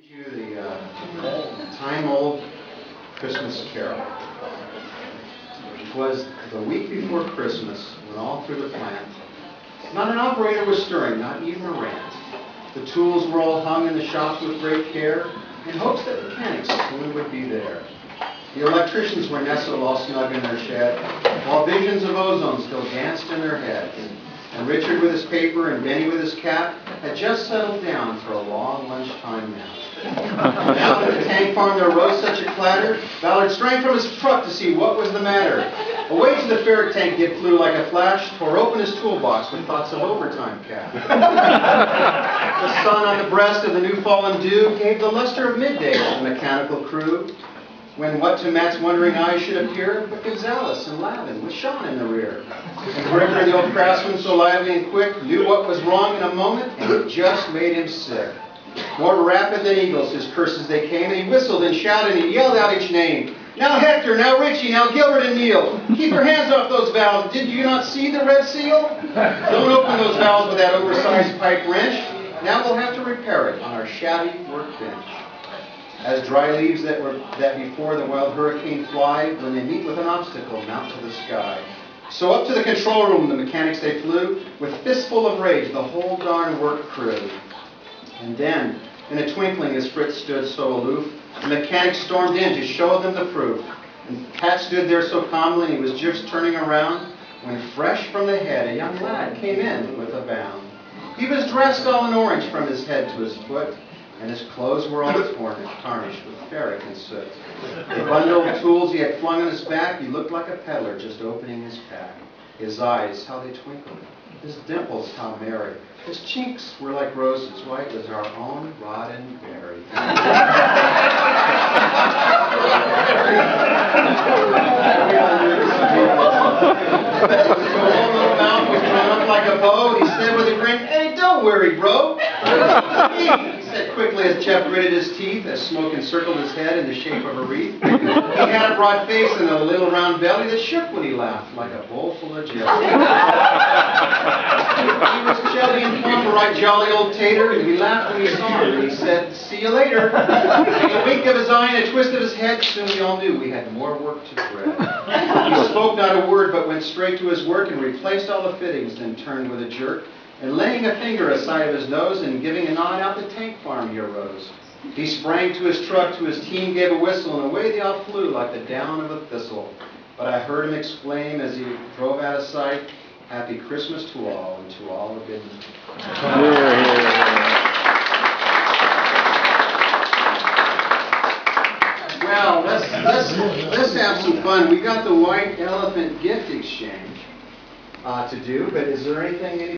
You the time-old Christmas carol. It was the week before Christmas when all through the plant, not an operator was stirring, not even a rant. The tools were all hung in the shops with great care, in hopes that mechanics soon would be there. The electricians were nestled all snug in their shed, while visions of ozone still danced in their heads. And Richard with his paper and Benny with his cap had just settled down for a long lunchtime nap. Down at the tank farm there rose such a clatter, Ballard sprang from his truck to see what was the matter. Away to the ferret tank Gib flew like a flash, tore open his toolbox with thoughts of overtime cash. The sun on the breast of the new fallen dew gave the luster of midday to the mechanical crew, when what to Matt's wondering eyes should appear but Gonzales and Lavin with Sean in the rear. And Gregory, the old craftsman, so lively and quick, knew what was wrong in a moment, and it just made him sick. More rapid than eagles, his curses they came, and he whistled and shouted and he yelled out each name. Now Hector, now Richie, now Gilbert and Neil. Keep your hands off those valves. Did you not see the red seal? Don't open those valves with that oversized pipe wrench. Now we'll have to repair it on our shabby workbench. As dry leaves that before the wild hurricane fly, when they meet with an obstacle, mount to the sky. So up to the control room the mechanics they flew, with fistful of rage the whole darn work crew. And then, in a twinkling, as Fritz stood so aloof, the mechanics stormed in to show them the proof. And Pat stood there so calmly, and he was just turning around, when fresh from the head a young lad came in with a bound. He was dressed all in orange from his head to his foot, and his clothes were all tarnished with ferric and soot. The bundle of tools he had flung on his back, he looked like a peddler just opening his pack. His eyes, how they twinkled. His dimples, how merry. His cheeks were like roses, white as our own Roddenberry. His whole little mouth was drawn up like a bow, and he said with a grin, "Hey, don't worry, bro." He said quickly as Jeff gritted his teeth, as smoke encircled his head in the shape of a wreath. He had a broad face and a little round belly that shook when he laughed, like a bowl full of jelly. He was chubby and plump, a right jolly old tater, and we laughed when we saw him, and he said, "See you later." In a wink of his eye and a twist of his head, soon we all knew we had more work to thread. He spoke not a word, but went straight to his work and replaced all the fittings, then turned with a jerk, and laying a finger aside of his nose and giving a nod out the tank farm he arose. He sprang to his truck, to his team gave a whistle, and away they all flew like the down of a thistle. But I heard him exclaim as he drove out of sight, "Happy Christmas to all, and to all a good Well, let's have some fun. We got the white elephant gift exchange to do, but is there anything